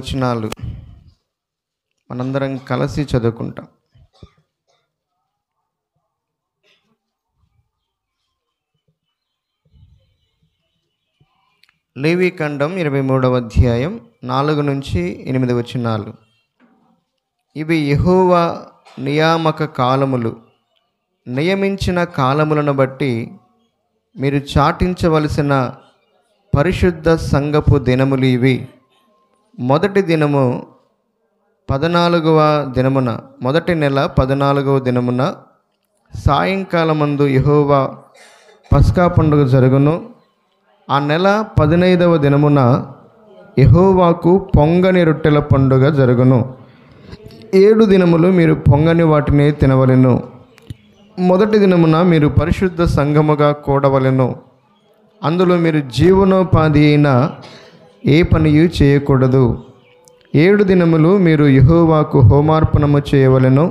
వచనాలు మనందరం కలిసి చదువుకుంటాం. లేవీకాండం 23వ అధ్యాయం 4 నుంచి 8 వచనాలు. ఇవి యెహోవా నియామక కాలములు, నియమించిన కాలములను బట్టి మీరు చాటించవలసిన పరిశుద్ధ సంఘపు దినములు ఇవి. మొదటి దినము 14వ దినమున, మొదటి నెల 14వ దినమున సాయంకాలమందు యెహోవా పస్కా పండుగ జరుగును. ఆ నెల 15వ దినమున యెహోవాకు పొంగని రొట్టెల పండుగ జరుగును. 7 దినములు మీరు పొంగని వాటిని తినవలెను. మొదటి దినమున మీరు పరిశుద్ధ సంఘముగా కూడవలెను. అందులో మీరు జీవనోపాధి అయిన ఏ పనియు చేయకూడదు. 7 దినములు మీరు యెహోవాకు హోమార్పణము చేయవలెను.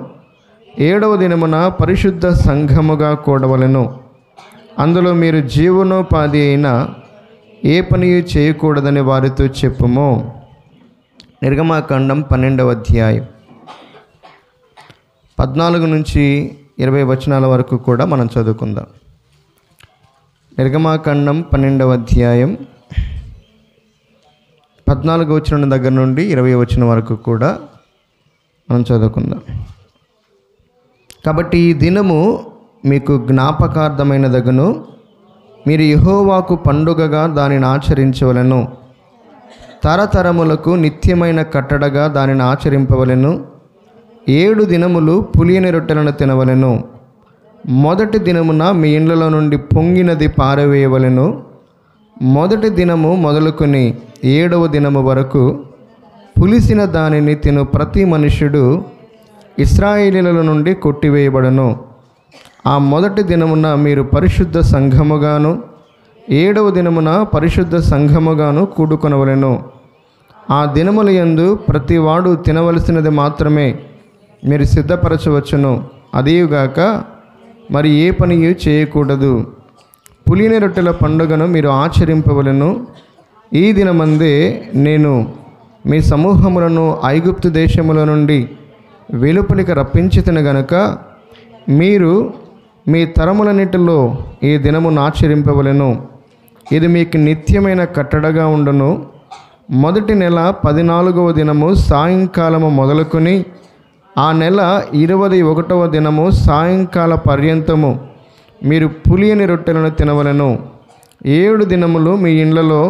7వ దినమున పరిశుద్ధ సంఘముగా కూడవలెను. అందులో మీరు జీవనోపాధి అయిన ఏ పనియు చేయకూడదని వారితో చెప్పుము. నిర్గమాకాండం 12వ అధ్యాయం 14 నుంచి 20 వచనాల వరకు కూడా మనం చదువుకుందాం. నిర్గమాకాండం 12వ అధ్యాయం 14 వచనం దగ్గర నుండి 20 వచనం వరకు కూడా మనం చదువుకుందాం. కాబట్టి ఈ దినము మీకు జ్ఞాపకార్థమైనదగును. మీరు యెహోవాకు పండుగగా దానిని ఆచరించవలెను. తరతరములకు నిత్యమైన కట్టడగా దానిని ఆచరింపవలెను. 7 దినములు పులియని రొట్టెలను తినవలెను. మొదటి దినమున మీ ఇండ్లలో నుండి పొంగినది పారవేయవలెను. మొదటి దినము మొదలుకొని 7వ దినము వరకు పులిసిన దానిని తిను ప్రతి మనుష్యుడు ఇశ్రాయేలీయుల నుండి కొట్టివేయబడును. ఆ మొదటి దినమున మీరు పరిశుద్ధ సంఘముగాను 7వ దినమున పరిశుద్ధ సంఘముగాను కూడుకొనవలెను. ఆ దినముల యందు ప్రతివాడు తినవలసినది మాత్రమే మీరు సిద్ధపరచవచ్చును. అదేగాక మరి ఏ పనియు చేయకూడదు. పులియని రొట్టెల పండుగను మీరు ఆచరింపవలెను. ఈ దినమందే నేను మీ సమూహములను ఐగుప్తు దేశముల నుండి వెలుపలికి రప్పించితిని గనుక మీరు మీ తరములన్నిటిలో ఈ దినమును ఆచరింపవలెను. ఇది మీకు నిత్యమైన కట్టడగా ఉండును. మొదటి నెల 14వ దినము సాయంకాలము మొదలుకొని ఆ నెల 21వ దినము సాయంకాల పర్యంతము మీరు పులియని రొట్టెలను తినవలెను. 7 దినములు మీ ఇండ్లలో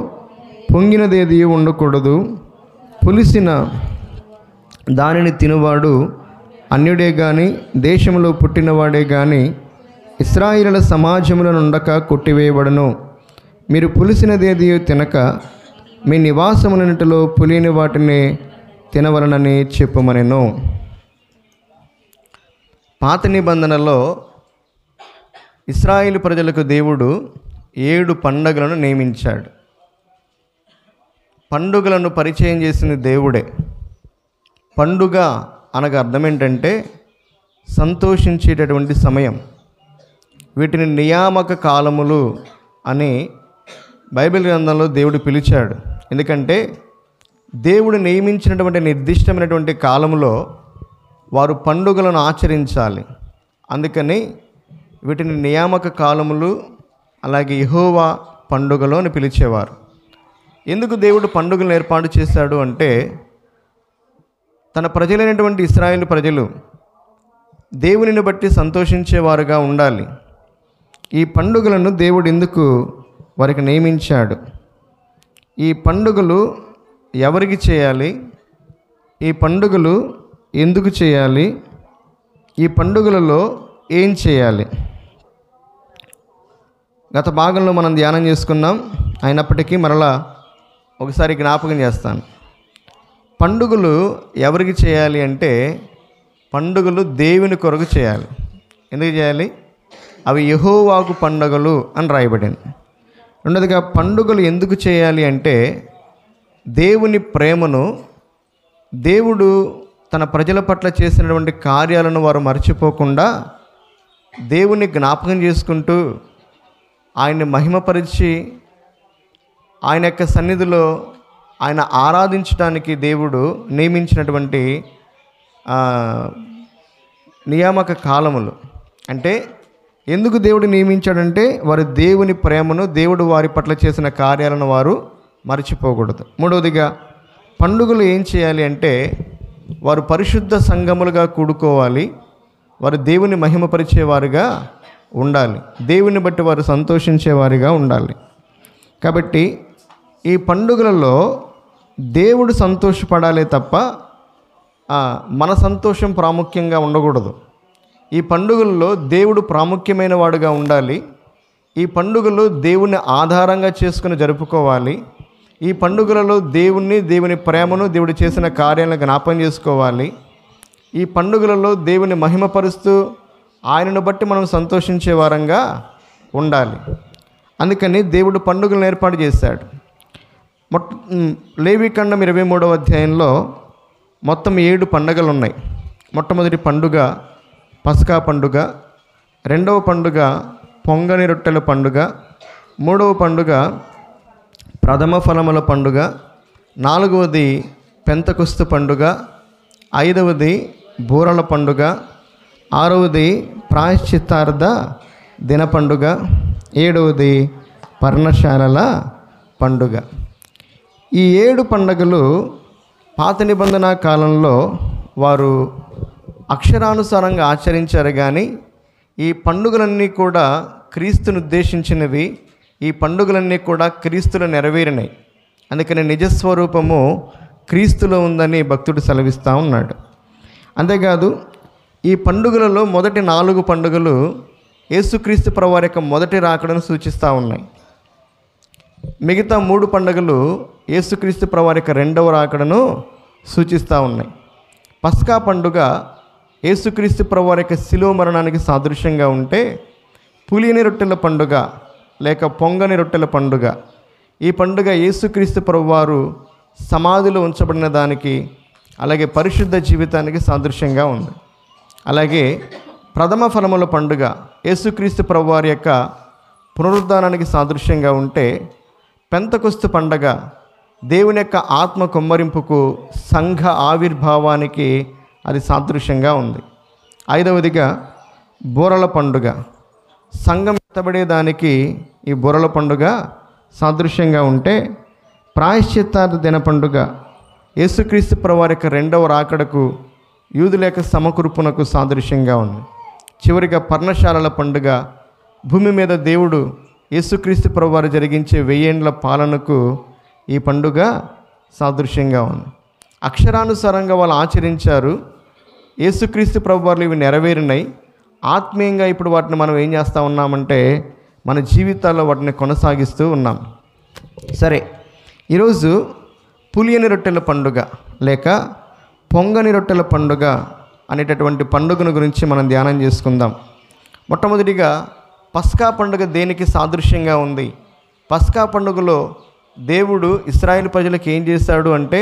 పొంగినదేది ఉండకూడదు. పులిసిన దానిని తినువాడు అన్యుడే గాని దేశంలో పుట్టినవాడే గాని ఇశ్రాయేలీయుల సమాజములో నుండక కొట్టివేయబడును. మీరు పులిసినదేది తినక మీ నివాసములన్నిటిలో పులియని వాటిని తినవలనని చెప్పుమనెను. పాత నిబంధనలో ఇశ్రాయేలు ప్రజలకు దేవుడు 7 పండుగలను నియమించాడు. పండుగలను పరిచయం చేసిన దేవుడే. పండుగ అనగా అర్థం ఏంటంటే సంతోషించేటటువంటి సమయం. వీటిని నియామక కాలములు అని బైబిల్ గ్రంథంలో దేవుడు పిలిచాడు. ఎందుకంటే దేవుడు నియమించినటువంటి నిర్దిష్టమైనటువంటి కాలంలో వారు పండుగలను ఆచరించాలి. అందుకని వీటిని నియామక కాలములు, అలాగే యెహోవా పండుగలు అని పిలిచేవారు. ఎందుకు దేవుడు పండుగలను ఏర్పాటు చేశాడు అంటే తన ప్రజలైనటువంటి ఇశ్రాయేలు ప్రజలు దేవునిని బట్టి సంతోషించేవారుగా ఉండాలి. ఈ పండుగలను దేవుడు ఎందుకు వారికి నియమించాడు? ఈ పండుగలు ఎవరికి చేయాలి? ఈ పండుగలు ఎందుకు చేయాలి? ఈ పండుగలలో ఏం చేయాలి? గత భాగంలో మనం ధ్యానం చేసుకున్నాం. అయినప్పటికీ మరలా ఒకసారి జ్ఞాపకం చేస్తాను. పండుగలు ఎవరికి చేయాలి అంటే పండుగలు దేవుని కొరకు చేయాలి. ఎందుకు చేయాలి? అవి యెహోవాకు పండుగలు అని రాయబడింది. రెండోదిగా పండుగలు ఎందుకు చేయాలి అంటే దేవుని ప్రేమను, దేవుడు తన ప్రజల పట్ల చేసినటువంటి కార్యాలను వారు మర్చిపోకుండా దేవుని జ్ఞాపకం చేసుకుంటూ ఆయన్ని మహిమపరిచి ఆయన యొక్క సన్నిధిలో ఆయన ఆరాధించడానికి దేవుడు నియమించినటువంటి నియామక కాలములు. అంటే ఎందుకు దేవుడు నియమించాడంటే వారు దేవుని ప్రేమను, దేవుడు వారి పట్ల చేసిన కార్యాలను వారు మర్చిపోకూడదు. మూడవదిగా పండుగలు ఏం చేయాలి అంటే వారు పరిశుద్ధ సంఘములుగా కూడుకోవాలి, వారు దేవుని మహిమపరిచేవారుగా ఉండాలి, దేవుని బట్టి వారు సంతోషించేవారిగా ఉండాలి. కాబట్టి ఈ పండుగలలో దేవుడు సంతోషపడాలే తప్ప మన సంతోషం ప్రాముఖ్యంగా ఉండకూడదు. ఈ పండుగల్లో దేవుడు ప్రాముఖ్యమైన వాడుగా ఉండాలి. ఈ పండుగలు దేవుని ఆధారంగా చేసుకుని జరుపుకోవాలి. ఈ పండుగలలో దేవుణ్ణి, దేవుని ప్రేమను, దేవుడు చేసిన కార్యాలను జ్ఞాపకం చేసుకోవాలి. ఈ పండుగలలో దేవుని మహిమపరుస్తూ ఆయనను బట్టి మనం సంతోషించే వారంగా ఉండాలి. అందుకని దేవుడు పండుగలను ఏర్పాటు చేశాడు. లేవికాండం 23వ అధ్యాయంలో మొత్తం 7 పండుగలు ఉన్నాయి. మొట్టమొదటి పండుగ పస్కా పండుగ, రెండవ పండుగ పొంగని రొట్టెల పండుగ, మూడవ పండుగ ప్రథమ ఫలముల పండుగ, నాలుగవది పెంతెకొస్తు పండుగ, ఐదవది బూరల పండుగ, ఆరవది ప్రాయశ్చిత్తార్థ దిన పండుగ, ఏడవది పర్ణశాలల పండుగ. ఈ 7 పండుగలు పాత నిబంధన కాలంలో వారు అక్షరానుసారంగా ఆచరించారు. కానీ ఈ పండుగలన్నీ కూడా క్రీస్తును ఉద్దేశించినవి. ఈ పండుగలన్నీ కూడా క్రీస్తులో నెరవేరినాయి. అందుకని నిజస్వరూపము క్రీస్తులో ఉందని భక్తుడు సెలవిస్తూ ఉన్నాడు. అంతేకాదు ఈ పండుగలలో మొదటి 4 పండుగలు యేసుక్రీస్తు ప్రభువారి యొక్క మొదటి రాకడను సూచిస్తూ ఉన్నాయి. మిగతా 3 పండుగలు యేసుక్రీస్తు ప్రభువారి యొక్క రెండవ రాకడను సూచిస్తూ ఉన్నాయి. పస్కా పండుగ యేసుక్రీస్తు ప్రభువారి యొక్క శిలువ మరణానికి సాదృశ్యంగా ఉంటే, పులియని రొట్టెల పండుగ లేక పొంగని రొట్టెల పండుగ, ఈ పండుగ యేసుక్రీస్తు ప్రభువారు సమాధిలో ఉంచబడిన దానికి, అలాగే పరిశుద్ధ జీవితానికి సాదృశ్యంగా ఉంది. అలాగే ప్రథమ ఫలముల పండుగ యేసుక్రీస్తు ప్రభువారి యొక్క పునరుద్ధానానికి సాదృశ్యంగా ఉంటే, పెంతెకొస్తు పండుగ దేవుని యొక్క ఆత్మ కుమ్మరింపుకు, సంఘ ఆవిర్భావానికి అది సాదృశ్యంగా ఉంది. ఐదవదిగా బూరల పండుగ, సంఘం ఎత్తబడేదానికి ఈ బూరల పండుగ సాదృశ్యంగా ఉంటే, ప్రాయశ్చిత్తార్థ దిన పండుగ యేసుక్రీస్తు ప్రభువారి యొక్క రెండవ రాకడకు, యూదుల యొక్క సమకూర్పునకు సాదృశ్యంగా ఉంది. చివరిగా పర్ణశాలల పండుగ భూమి మీద దేవుడు యేసుక్రీస్తు ప్రభువారు జరిగించే 1000 ఏండ్ల పాలనకు ఈ పండుగ సాదృశ్యంగా ఉంది. అక్షరానుసారంగా వాళ్ళు ఆచరించారు. యేసుక్రీస్తు ప్రభువారు ఇవి నెరవేరినాయి. ఆత్మీయంగా ఇప్పుడు వాటిని మనం ఏం చేస్తూ ఉన్నామంటే మన జీవితాల్లో వాటిని కొనసాగిస్తూ ఉన్నాం. సరే, ఈరోజు పులియని రొట్టెల పండుగ లేక పొంగని రొట్టెల పండుగ అనేటటువంటి పండుగను గురించి మనం ధ్యానం చేసుకుందాం. మొట్టమొదటిగా పస్కా పండుగ దేనికి సాదృశ్యంగా ఉంది? పస్కా పండుగలో దేవుడు ఇశ్రాయేలు ప్రజలకు ఏం చేశాడు అంటే,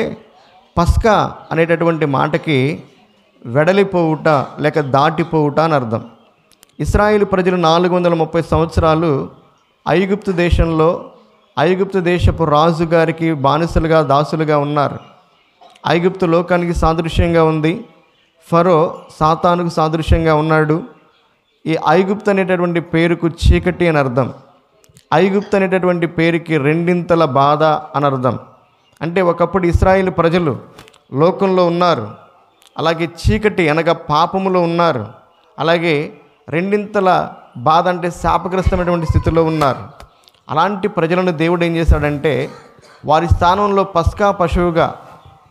పస్కా అనేటటువంటి మాటకి వెడలిపోవుట లేక దాటిపోవుట అని అర్థం. ఇశ్రాయేలు ప్రజలు 430 సంవత్సరాలు ఐగుప్తు దేశంలో ఐగుప్తు దేశపు రాజుగారికి బానిసలుగా, దాసులుగా ఉన్నారు. ఐగుప్తు లోకానికి సాదృశ్యంగా ఉంది. ఫరో సాతానుకు సాదృశ్యంగా ఉన్నాడు. ఈ ఐగుప్తు అనేటటువంటి పేరుకు చీకటి అని అర్థం. ఐగుప్తు అనేటటువంటి పేరుకి రెండింతల బాధ అని అర్థం. అంటే ఒకప్పుడు ఇశ్రాయేలు ప్రజలు లోకంలో ఉన్నారు, అలాగే చీకటి అనగా పాపములో ఉన్నారు, అలాగే రెండింతల బాధ అంటే శాపగ్రస్తమైనటువంటి స్థితిలో ఉన్నారు. అలాంటి ప్రజలను దేవుడు ఏం చేశాడంటే, వారి స్థానంలో పస్కా పశువుగా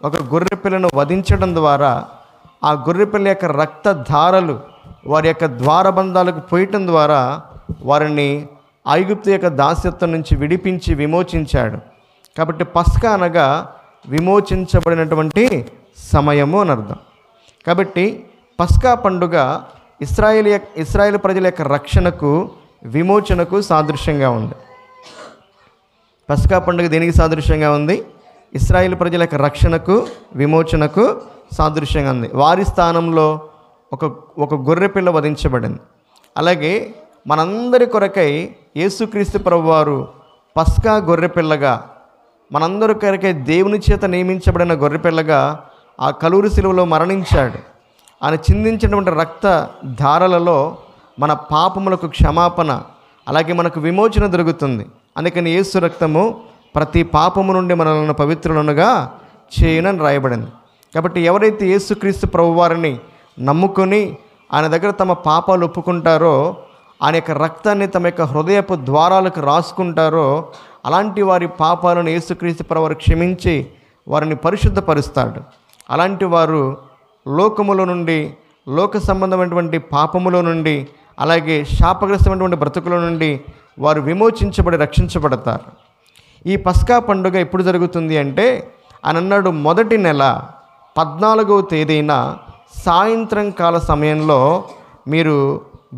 ఒక గొర్రెపిల్లను వధించడం ద్వారా, ఆ గొర్రెపిల్ల యొక్క రక్తధారలు వారి యొక్క ద్వారబంధాలకు పోయటం ద్వారా వారిని ఐగుప్తు యొక్క దాస్యత్వం నుంచి విడిపించి విమోచించాడు. కాబట్టి పస్కా అనగా విమోచించబడినటువంటి సమయము అని అర్థం. కాబట్టి పస్కా పండుగ ఇశ్రాయేలు ప్రజల యొక్క రక్షణకు, విమోచనకు సాదృశ్యంగా ఉంది. పస్కా పండుగ దేనికి సాదృశ్యంగా ఉంది? ఇశ్రాయేలు ప్రజల యొక్క రక్షణకు, విమోచనకు సాదృశ్యంగా ఉంది. వారి స్థానంలో ఒక గొర్రెపిల్ల వధించబడింది. అలాగే మనందరి కొరకై యేసుక్రీస్తు ప్రభువారు పస్కా గొర్రెపిల్లగా మనందరి కొరకే దేవుని చేత నియమించబడిన గొర్రెపిల్లగా ఆ కలువరి శిలువలో మరణించాడు. ఆయన చిందించినటువంటి రక్త ధారలలో మన పాపములకు క్షమాపణ, అలాగే మనకు విమోచన దొరుకుతుంది. అందుకని యేసు రక్తము ప్రతి పాపము నుండి మనల్ని పవిత్రులనుగా చేయునని రాయబడింది. కాబట్టి ఎవరైతే యేసుక్రీస్తు ప్రభువారిని నమ్ముకొని ఆయన దగ్గర తమ పాపాలు ఒప్పుకుంటారో, ఆయన యొక్క రక్తాన్ని తమ యొక్క హృదయపు ద్వారాలకు రాసుకుంటారో, అలాంటి వారి పాపాలను యేసుక్రీస్తు ప్రభువారు క్షమించి వారిని పరిశుద్ధపరుస్తాడు. అలాంటి వారు లోకములో నుండి, లోక సంబంధమైనటువంటి పాపములో నుండి, అలాగే శాపగ్రస్తమైనటువంటి బ్రతుకుల నుండి వారు విమోచించబడి రక్షించబడతారు. ఈ పస్కా పండుగ ఎప్పుడు జరుగుతుంది అంటే, ఆయన అన్నాడు మొదటి నెల 14వ తేదీన సాయంత్రం కాల సమయంలో మీరు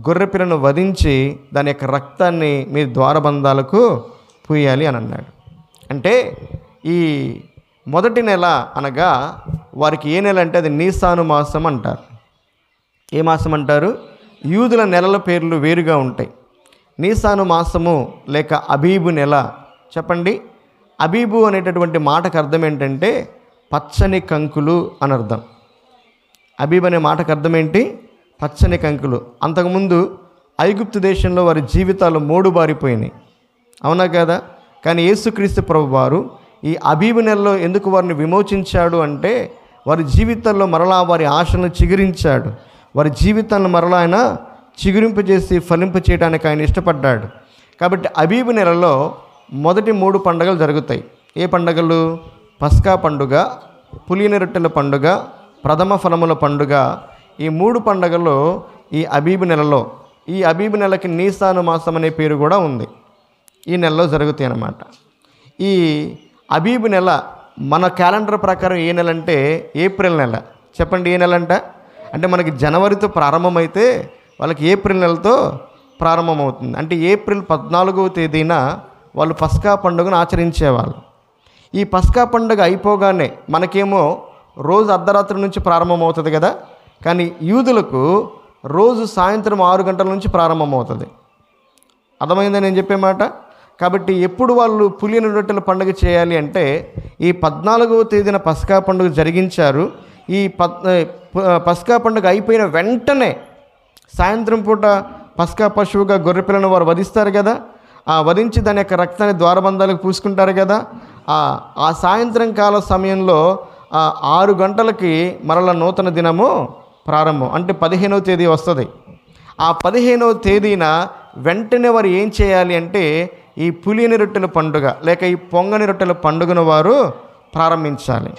గొర్రెపిల్లను వధించి దాని యొక్క రక్తాన్ని మీ ద్వారబంధాలకు పూయాలి అని అన్నాడు. అంటే ఈ మొదటి నెల అనగా వారికి ఏ నెల అంటే అది నీసాను మాసం అంటారు. ఏ మాసం అంటారు? యూదుల నెలల పేర్లు వేరుగా ఉంటాయి. నీసాను మాసము లేక అబీబు నెల. చెప్పండి, అబీబు అనేటటువంటి మాటకు అర్థం ఏంటంటే పచ్చని కంకులు అని అర్థం. అబీబ్ అనే మాటకు అర్థం ఏంటి? పచ్చని కంకులు. అంతకుముందు ఐగుప్తు దేశంలో వారి జీవితాలు మోడుబారిపోయినాయి, అవునా కదా? కానీ యేసుక్రీస్తు ప్రభువారు ఈ అబీబు నెలలో ఎందుకు వారిని విమోచించాడు అంటే, వారి జీవితాల్లో మరలా వారి ఆశలను చిగురించాడు. వారి జీవితాలను మరలా ఆయన చిగురింపజేసి ఫలింప చేయడానికి ఆయన ఇష్టపడ్డాడు. కాబట్టి అబీబు నెలలో మొదటి 3 పండుగలు జరుగుతాయి. ఏ పండుగలు? పస్కా పండుగ, పులియని రొట్టెల పండుగ, ప్రథమ ఫలముల పండుగ. ఈ 3 పండుగలు ఈ అబీబు నెలలో, ఈ అబీబు నెలకి నీసాను మాసం అనే పేరు కూడా ఉంది. ఈ నెలలో జరుగుతాయి అన్నమాట. ఈ అబీబు నెల మన క్యాలెండర్ ప్రకారం ఏ నెల అంటే ఏప్రిల్ నెల. చెప్పండి, ఏ నెల అంటే మనకి జనవరితో ప్రారంభమైతే వాళ్ళకి ఏప్రిల్ నెలతో ప్రారంభమవుతుంది. అంటే ఏప్రిల్ 14వ తేదీన వాళ్ళు పస్కా పండుగను ఆచరించేవాళ్ళు. ఈ పస్కా పండుగ అయిపోగానే మనకేమో రోజు అర్ధరాత్రి నుంచి ప్రారంభమవుతుంది కదా, కానీ యూదులకు రోజు సాయంత్రం 6 గంటల నుంచి ప్రారంభమవుతుంది. అర్థమైందని నేను చెప్పే మాట. కాబట్టి ఎప్పుడు వాళ్ళు పులియని రొట్టెల పండుగ చేయాలి అంటే ఈ 14వ తేదీన పస్కా పండుగ జరిగించారు. ఈ పస్కా పండుగ అయిపోయిన వెంటనే సాయంత్రం పూట పస్కా పశువుగా గొర్రెపిల్లను వారు వధిస్తారు కదా, ఆ వధించి దాని యొక్క రక్తాన్ని ద్వారబంధాలకు పూసుకుంటారు కదా. ఆ సాయంత్రం కాల సమయంలో 6 గంటలకి మరల నూతన దినము ప్రారంభం. అంటే 15వ తేదీ వస్తుంది. ఆ 15వ తేదీన వెంటనే వారు ఏం చేయాలి అంటే ఈ పులియని రొట్టెల పండుగ లేక ఈ పొంగని రొట్టెల పండుగను వారు ప్రారంభించాలి.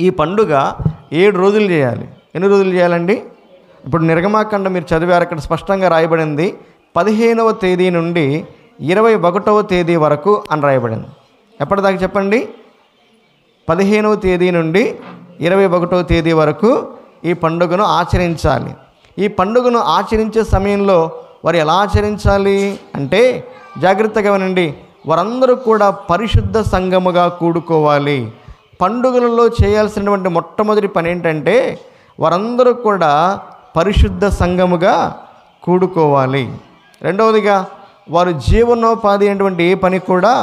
ఈ పండుగ 7 రోజులు చేయాలి. ఎన్ని రోజులు చేయాలండి? ఇప్పుడు నిర్గమాకాండం మీరు చదివారు, అక్కడ స్పష్టంగా రాయబడింది 15వ తేదీ నుండి 21వ తేదీ వరకు అని రాయబడింది. ఎప్పటిదాకా చెప్పండి? 15వ తేదీ నుండి 21వ తేదీ వరకు ఈ పండుగను ఆచరించాలి. ఈ పండుగను ఆచరించే సమయంలో వారు ఎలా ఆచరించాలి అంటే, జాగ్రత్తగా వినండి, వారందరూ కూడా పరిశుద్ధ సంఘముగా కూడుకోవాలి. పండుగలలో చేయాల్సినటువంటి మొట్టమొదటి పని ఏంటంటే వారందరూ కూడా పరిశుద్ధ సంఘముగా కూడుకోవాలి. రెండవదిగా వారు జీవనోపాధి అయినటువంటి ఏ పని కూడా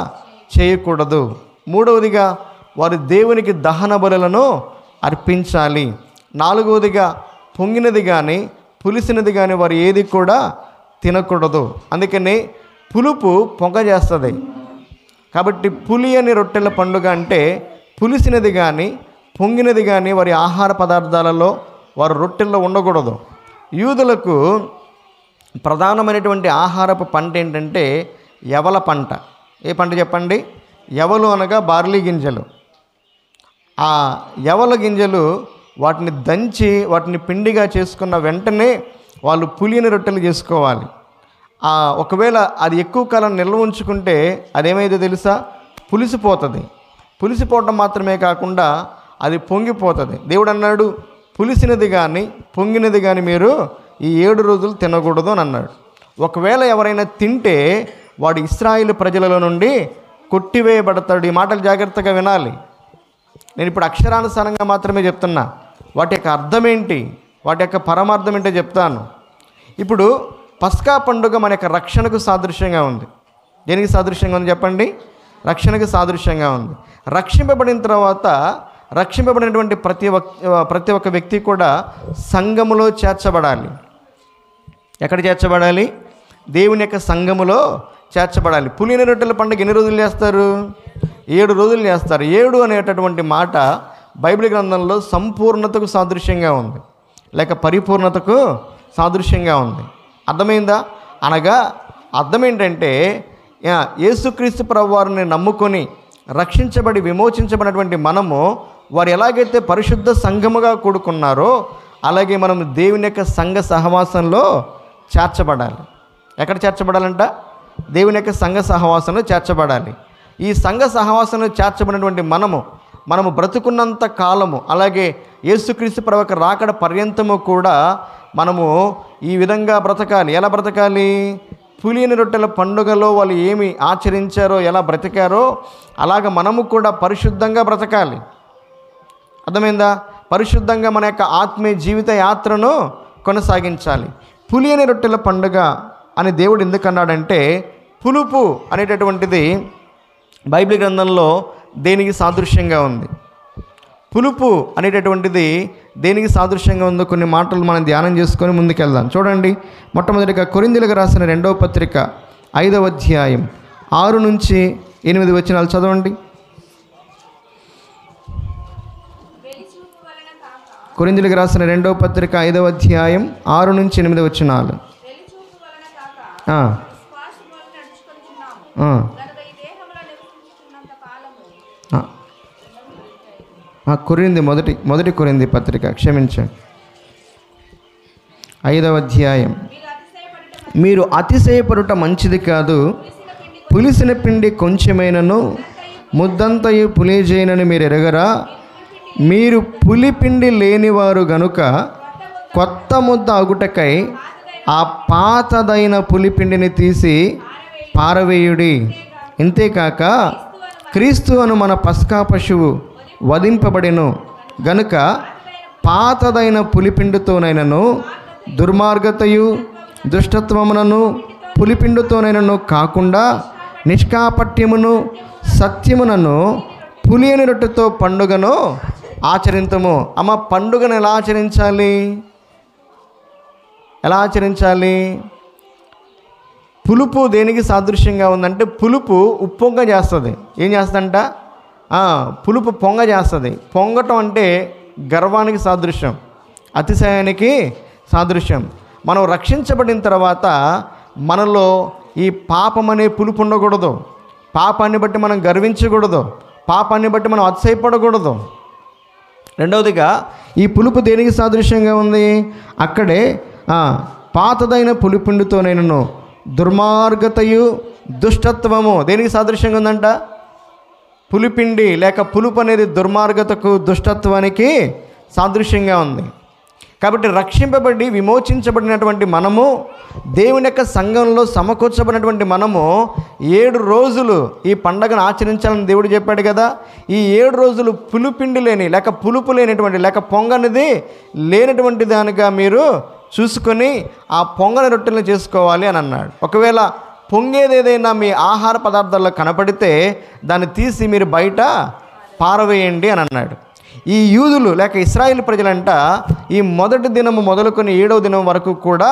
చేయకూడదు. మూడవదిగా వారు దేవునికి దహన బలులను అర్పించాలి. నాలుగవదిగా పొంగినది కానీ పులిసినది కానీ వారు ఏది కూడా తినకూడదు. అందుకని పులుపు పొగ చేస్తుంది. కాబట్టి పులియని రొట్టెల పండుగ అంటే పులిసినది కానీ పొంగినది కానీ వారి ఆహార పదార్థాలలో వారు రొట్టెల్లో ఉండకూడదు. యూదులకు ప్రధానమైనటువంటి ఆహారపు పంట ఏంటంటే యవల పంట. ఏ పంట చెప్పండి? యవలు అనగా బార్లీ గింజలు. ఆ యవల గింజలు వాటిని దంచి వాటిని పిండిగా చేసుకున్న వెంటనే వాళ్ళు పులియని రొట్టెలు చేసుకోవాలి. ఒకవేళ అది ఎక్కువ కాలం నిల్వ ఉంచుకుంటే అదేమైందో తెలుసా? పులిసిపోతుంది. పులిసిపోవటం మాత్రమే కాకుండా అది పొంగిపోతుంది. దేవుడు అన్నాడు, పులిసినది కానీ పొంగినది కానీ మీరు ఈ 7 రోజులు తినకూడదు అని అన్నాడు. ఒకవేళ ఎవరైనా తింటే వాడు ఇశ్రాయేలు ప్రజలలో నుండి కొట్టివేయబడతాడు. ఈ మాటలు జాగ్రత్తగా వినాలి. నేను ఇప్పుడు అక్షరానుసారంగా మాత్రమే చెప్తున్నా. వాటి యొక్క అర్థం ఏంటి, వాటి యొక్క పరమార్థం ఏంటో చెప్తాను. ఇప్పుడు పస్కా పండుగ మన యొక్క రక్షణకు సాదృశ్యంగా ఉంది. దేనికి సాదృశ్యంగా ఉంది చెప్పండి? రక్షణకి సాదృశ్యంగా ఉంది. రక్షింపబడిన తర్వాత రక్షింపబడినటువంటి ప్రతి ఒక్క వ్యక్తి కూడా సంఘములో చేర్చబడాలి. ఎక్కడ చేర్చబడాలి? దేవుని యొక్క సంఘములో చేర్చబడాలి. పులియని రొట్టెల పండుగ ఎన్ని రోజులు చేస్తారు? 7 రోజులు చేస్తారు. 7 అనేటటువంటి మాట బైబిల్ గ్రంథంలో సంపూర్ణతకు సాదృశ్యంగా ఉంది, లేక పరిపూర్ణతకు సాదృశ్యంగా ఉంది. అర్థమైందా? అనగా అర్థం ఏంటంటే యేసుక్రీస్తు ప్రభువారిని నమ్ముకొని రక్షించబడి విమోచించబడినటువంటి మనము వారు ఎలాగైతే పరిశుద్ధ సంఘముగా కూడుకున్నారో అలాగే మనం దేవుని యొక్క సంఘ సహవాసంలో చేర్చబడాలి. ఎక్కడ చేర్చబడాలంట? దేవుని యొక్క సంఘ సహవాసంలో చేర్చబడాలి. ఈ సంఘ సహవాసంలో చేర్చబడినటువంటి మనము బ్రతుకున్నంత కాలము, అలాగే యేసుక్రీస్తు ప్రభువు రాకడ పర్యంతము కూడా మనము ఈ విధంగా బ్రతకాలి. ఎలా బ్రతకాలి? పులియని రొట్టెల పండుగలో వాళ్ళు ఏమి ఆచరించారో, ఎలా బ్రతికారో అలాగ మనము కూడా పరిశుద్ధంగా బ్రతకాలి. అర్థమైందా? పరిశుద్ధంగా మన యొక్క ఆత్మీయ జీవిత యాత్రను కొనసాగించాలి. పులియని రొట్టెల పండుగ అని దేవుడు ఎందుకన్నాడంటే, పులుపు అనేటటువంటిది బైబిల్ గ్రంథంలో దేనికి సాదృశ్యంగా ఉంది? పులుపు అనేటటువంటిది దేనికి సాదృశ్యంగా ఉందో కొన్ని మాటలు మనం ధ్యానం చేసుకొని ముందుకెళ్దాం. చూడండి, మొట్టమొదటిగా కొరింథీయులకు రాసిన 2వ పత్రిక 5వ అధ్యాయం 6 నుంచి 8 వచనాలు చదవండి. కొరింథీయులకు రాసిన 2వ పత్రిక 5వ అధ్యాయం 6 నుంచి 8 వచనాలు. మొదటి కొరింథీ పత్రిక, క్షమించండి, 5వ అధ్యాయం. మీరు అతిశయపడుట మంచిది కాదు, పులిసిన పిండి కొంచెమైనను ముద్దంతయు పులిజేయనని మీరు ఎరగరా? మీరు పులిపిండి లేనివారు గనుక కొత్త ముద్ద అగుటకై ఆ పాతదైన పులిపిండిని తీసి పారవేయుడి. ఇంతేకాక క్రీస్తు అను మన పస్కా పశువు వధింపబడెను గనుక పాతదైన పులిపిండితోనైనను దుర్మార్గతయు దుష్టత్వమునను పులిపిండితోనైనను కాకుండా నిష్కాపట్యమును సత్యమునను పులియని రొట్టెతో పండుగను ఆచరించము. అమ్మ, పండుగను ఎలా ఆచరించాలి? ఎలా ఆచరించాలి? పులుపు దేనికి సాదృశ్యంగా ఉందంటే, పులుపు ఉప్పొంగ చేస్తుంది. ఏం చేస్తుందంట? పులుపు పొంగ చేస్తుంది. పొంగటం అంటే గర్వానికి సాదృశ్యం, అతిశయానికి సాదృశ్యం. మనం రక్షించబడిన తర్వాత మనలో ఈ పాపం అనే పులుపు ఉండకూడదు. పాపాన్ని బట్టి మనం గర్వించకూడదు, పాపాన్ని బట్టి మనం అతిశయపడకూడదు. రెండవదిగా ఈ పులుపు దేనికి సాదృశ్యంగా ఉంది? అక్కడే పాతదైన పులిపిండితోనైనను దుర్మార్గతయు దుష్టత్వము దేనికి సాదృశ్యంగా ఉందంట? పులిపిండి లేక పులుపు అనేది దుర్మార్గతకు దుష్టత్వానికి సాదృశ్యంగా ఉంది. కాబట్టి రక్షింపబడి విమోచించబడినటువంటి మనము, దేవుని యొక్క సంఘంలో సమకూర్చబడినటువంటి మనము 7 రోజులు ఈ పండగను ఆచరించాలని దేవుడు చెప్పాడు కదా. ఈ 7 రోజులు పులిపిండి లేని లేక పులుపు లేనటువంటి లేక పొంగనిది లేనటువంటి దానిగా మీరు చూసుకొని ఆ పొంగని రొట్టెలను చేసుకోవాలి అని అన్నాడు. ఒకవేళ పొంగేది ఏదైనా మీ ఆహార పదార్థాల్లో కనపడితే దాన్ని తీసి మీరు బయట పారవేయండి అని అన్నాడు. ఈ యూదులు లేక ఇశ్రాయేల్ ప్రజలంట ఈ మొదటి దినము మొదలుకొని 7వ దినం వరకు కూడా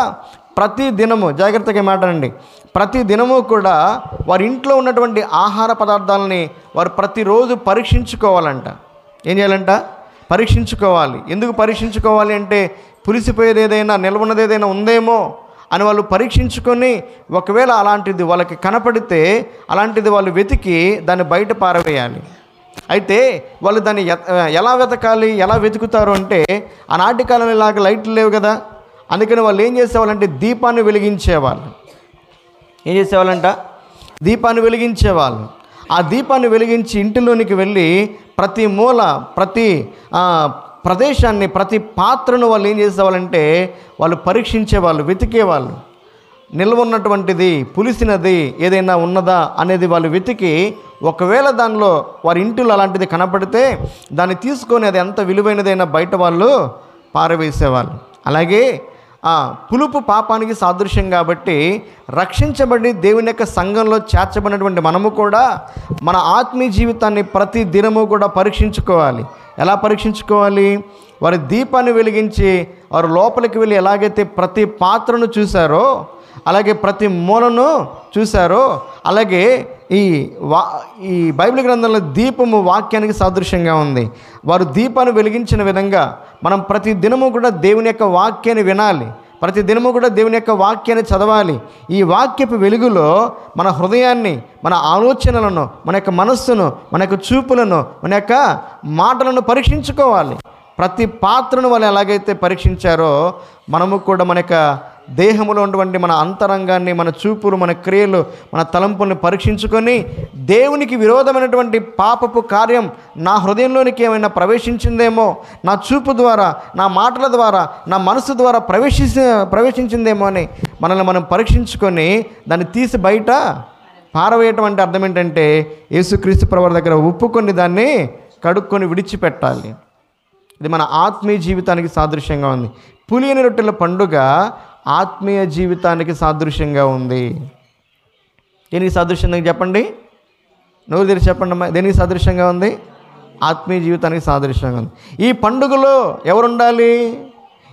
ప్రతి దినము, జాగ్రత్తగా మాట్లాడండి, ప్రతి దినము కూడా వారి ఇంట్లో ఉన్నటువంటి ఆహార పదార్థాలని వారు ప్రతిరోజు పరీక్షించుకోవాలంట. ఏం చేయాలంట? పరీక్షించుకోవాలి. ఎందుకు పరీక్షించుకోవాలి అంటే, పులిసిపోయేది ఏదైనా, నిల్వన్నది ఏదైనా ఉందేమో అని వాళ్ళు పరీక్షించుకొని ఒకవేళ అలాంటిది వాళ్ళకి కనపడితే అలాంటిది వాళ్ళు వెతికి దాన్ని బయట పారవేయాలి. అయితే వాళ్ళు దాన్ని ఎలా వెతకాలి, ఎలా వెతుకుతారు అంటే, ఆనాటి కాలంలో ఇలాగ లైట్లు లేవు కదా, అందుకని వాళ్ళు ఏం చేసేవాళ్ళంటే దీపాన్ని వెలిగించేవాళ్ళు. ఏం చేసేవాళ్ళంట? దీపాన్ని వెలిగించేవాళ్ళు. ఆ దీపాన్ని వెలిగించి ఇంటిలోనికి వెళ్ళి ప్రతి మూల, ప్రతి ప్రదేశాన్ని, ప్రతి పాత్రను వాళ్ళు ఏం చేసేవాళ్ళంటే వాళ్ళు పరీక్షించేవాళ్ళు, వెతికేవాళ్ళు. నిల్వ ఉన్నటువంటిది, పులిసినది ఏదైనా ఉన్నదా అనేది వాళ్ళు వెతికి ఒకవేళ దానిలో వారి ఇంటిలో అలాంటిది కనపడితే దాన్ని తీసుకొని అది ఎంత విలువైనదైనా బయట వాళ్ళు పారవేసేవాళ్ళు. అలాగే పులుపు పాపానికి సాదృశ్యం కాబట్టి రక్షించబడి దేవుని యొక్క సంఘంలో చేర్చబడినటువంటి మనము కూడా మన ఆత్మీయ జీవితాన్ని ప్రతి దినము కూడా పరీక్షించుకోవాలి. ఎలా పరీక్షించుకోవాలి? వారి దీపాన్ని వెలిగించి వారు లోపలికి వెళ్ళి ఎలాగైతే ప్రతి పాత్రను చూశారో, అలాగే ప్రతి మూలను చూశారో, అలాగే ఈ బైబిల్ గ్రంథంలో దీపము వాక్యానికి సాదృశ్యంగా ఉంది. వారు దీపాన్ని వెలిగించిన విధంగా మనం ప్రతి దినము కూడా దేవుని యొక్క వాక్యాన్ని వినాలి, ప్రతి దినము కూడా దేవుని యొక్క వాక్యాన్ని చదవాలి. ఈ వాక్యపు వెలుగులో మన హృదయాన్ని, మన ఆలోచనలను, మన యొక్క మనస్సును, మన యొక్క చూపులను, మన యొక్క మాటలను పరీక్షించుకోవాలి. ప్రతి పాత్రను వాళ్ళు ఎలాగైతే పరీక్షించారో మనము కూడా మన యొక్క దేహంలో ఉన్నటువంటి మన అంతరంగాన్ని, మన చూపులు, మన క్రియలు, మన తలంపుల్ని పరీక్షించుకొని దేవునికి విరోధమైనటువంటి పాపపు కార్యం నా హృదయంలోనికి ఏమైనా ప్రవేశించిందేమో, నా చూపు ద్వారా, నా మాటల ద్వారా, నా మనసు ద్వారా ప్రవేశించిందేమో అని మనల్ని మనం పరీక్షించుకొని దాన్ని తీసి బయట పారవేయటం అంటే అర్థం ఏంటంటే యేసుక్రీస్తు ప్రభువు దగ్గర ఒప్పుకొని దాన్ని కడుక్కొని విడిచిపెట్టాలి. ఇది మన ఆత్మీయ జీవితానికి సాదృశ్యంగా ఉంది. పులియని రొట్టెల పండుగ ఆత్మీయ జీవితానికి సాదృశ్యంగా ఉంది. దేనికి సాదృశ్యంగా చెప్పండి? నోరు తెరిచి చెప్పండి అమ్మా. దేనికి సాదృశ్యంగా ఉంది? ఆత్మీయ జీవితానికి సాదృశ్యంగా ఉంది. ఈ పండుగలో ఎవరుండాలి?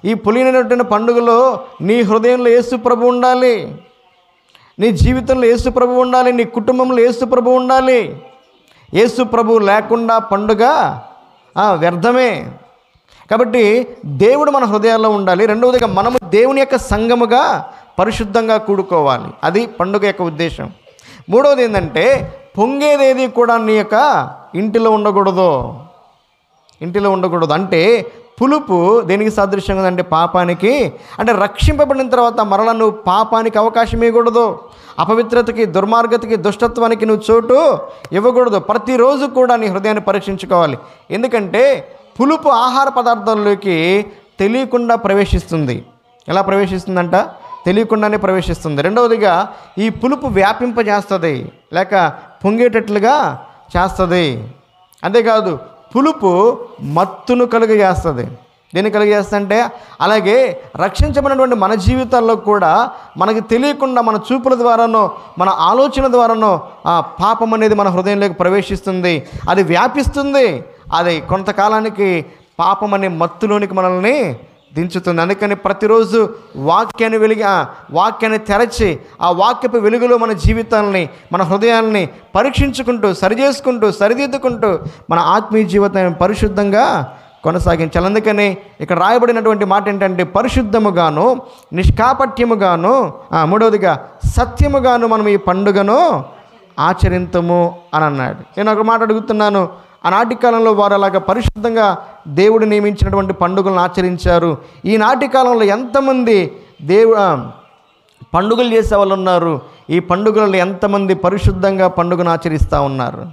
ఈ పులియని రొట్టెల పండుగలో నీ హృదయంలో యేసు ప్రభు ఉండాలి, నీ జీవితంలో యేసు ప్రభు ఉండాలి, నీ కుటుంబంలో యేసు ప్రభు ఉండాలి. యేసు ప్రభు లేకుండా పండుగ వ్యర్థమే. కాబట్టి దేవుడు మన హృదయాల్లో ఉండాలి. రెండవదిగా మనము దేవుని యొక్క సంఘముగా పరిశుద్ధంగా కూడుకోవాలి. అది పండుగ యొక్క ఉద్దేశం. మూడవది ఏంటంటే పొంగేదేది కూడా నీ యొక్క ఇంటిలో ఉండకూడదు. అంటే పులుపు దేనికి సాదృశ్యంగా ఉందంటే పాపానికి. అంటే రక్షింపబడిన తర్వాత మరలా నువ్వు పాపానికి అవకాశం ఇవ్వకూడదు, అపవిత్రతకి, దుర్మార్గతకి, దుష్టత్వానికి నువ్వు చోటు ఇవ్వకూడదు. ప్రతిరోజు కూడా నీ హృదయాన్ని పరీక్షించుకోవాలి. ఎందుకంటే పులుపు ఆహార పదార్థాల్లోకి తెలియకుండా ప్రవేశిస్తుంది. ఎలా ప్రవేశిస్తుందంట? తెలియకుండానే ప్రవేశిస్తుంది. రెండవదిగా ఈ పులుపు వ్యాపింపజేస్తుంది, లేక పొంగేటట్లుగా చేస్తుంది. అంతేకాదు పులుపు మత్తును కలుగజేస్తుంది. దేన్ని కలుగజేస్తుందంటే అలాగే రక్షించబడినటువంటి మన జీవితాల్లో కూడా మనకి తెలియకుండా మన చూపుల ద్వారానో, మన ఆలోచన ద్వారానో పాపం అనేది మన హృదయంలోకి ప్రవేశిస్తుంది, అది వ్యాపిస్తుంది. అది కొంతకాలానికి పాపం అనే మత్తులోనికి మనల్ని దించుతుంది. అందుకని ప్రతిరోజు వాక్యాన్ని తెరచి ఆ వాక్యపు వెలుగులో మన జీవితాలని, మన హృదయాల్ని పరీక్షించుకుంటూ, సరిదిద్దుకుంటూ మన ఆత్మీయ జీవితాన్ని పరిశుద్ధంగా కొనసాగించాలి. అందుకని ఇక్కడ రాయబడినటువంటి మాట ఏంటంటే పరిశుద్ధముగాను, నిష్కాపట్యముగాను, మూడవదిగా సత్యముగాను మనం ఈ పండుగను ఆచరింతము అని అన్నాడు. నేను ఒక మాట అడుగుతున్నాను, ఆనాటి కాలంలో వారు అలాగా పరిశుద్ధంగా దేవుడు నియమించినటువంటి పండుగలను ఆచరించారు. ఈనాటి కాలంలో ఎంతమంది పండుగలు చేసే వాళ్ళు ఉన్నారు? ఈ పండుగలలో ఎంతమంది పరిశుద్ధంగా పండుగను ఆచరిస్తూ ఉన్నారు?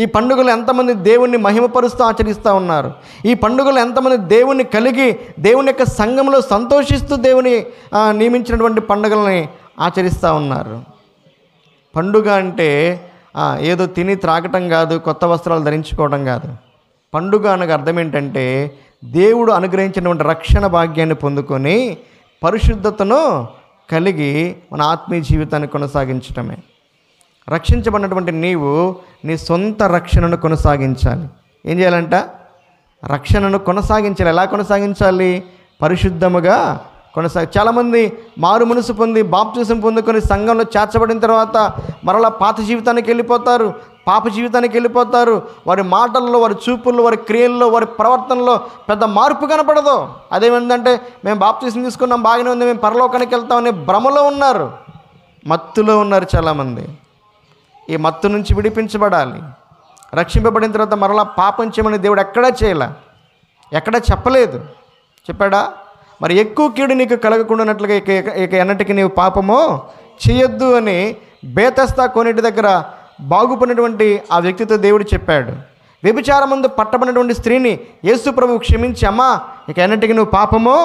ఈ పండుగలు ఎంతమంది దేవుణ్ణి మహిమపరుస్తూ ఆచరిస్తూ ఉన్నారు? ఈ పండుగలు ఎంతమంది దేవుణ్ణి కలిగి దేవుని యొక్క సంఘంలో సంతోషిస్తూ దేవుని నియమించినటువంటి పండుగలని ఆచరిస్తూ ఉన్నారు? పండుగ అంటే ఏదో తిని త్రాగటం కాదు, కొత్త వస్త్రాలు ధరించుకోవడం కాదు. పండుగ అనగా అర్థం ఏంటంటే దేవుడు అనుగ్రహించినటువంటి రక్షణ భాగ్యాన్ని పొందుకొని పరిశుద్ధతను కలిగి మన ఆత్మీయ జీవితాన్ని కొనసాగించటమే. రక్షించబడినటువంటి నీవు నీ సొంత రక్షణను కొనసాగించాలి. ఏం చేయాలంట? రక్షణను కొనసాగించాలి. ఎలా కొనసాగించాలి? పరిశుద్ధముగా చాలామంది మారు మనసు పొంది బాప్తిసం పొందుకొని సంఘంలో చేర్చబడిన తర్వాత మరలా పాత జీవితానికి వెళ్ళిపోతారు, పాప జీవితానికి వెళ్ళిపోతారు. వారి మాటల్లో, వారి చూపుల్లో, వారి క్రియల్లో, వారి ప్రవర్తనలో పెద్ద మార్పు కనపడదు. అదేమిటంటే మేము బాప్తిసం తీసుకున్నాం, బాగానే ఉంది, మేము పరలోకానికి వెళ్తామనే భ్రమలో ఉన్నారు, మత్తులో ఉన్నారు చాలామంది. ఈ మత్తు నుంచి విడిపించబడాలి. రక్షింపబడిన తర్వాత మరలా పాపం చేయమని దేవుడు ఎక్కడా చెప్పలేదు. చెప్పాడా? మరి ఎక్కువ కీడు నీకు కలగకుండానట్లుగా ఇక ఎన్నటికి నీవు పాపమో చేయొద్దు అని బేతస్తా కోనేటి దగ్గర బాగుపడినటువంటి ఆ వ్యక్తితో దేవుడు చెప్పాడు. వ్యభిచారమందు పట్టబడినటువంటి స్త్రీని యేసు ప్రభువు క్షమించి, అమ్మా ఇక ఎన్నటికి నువ్వు పాపమో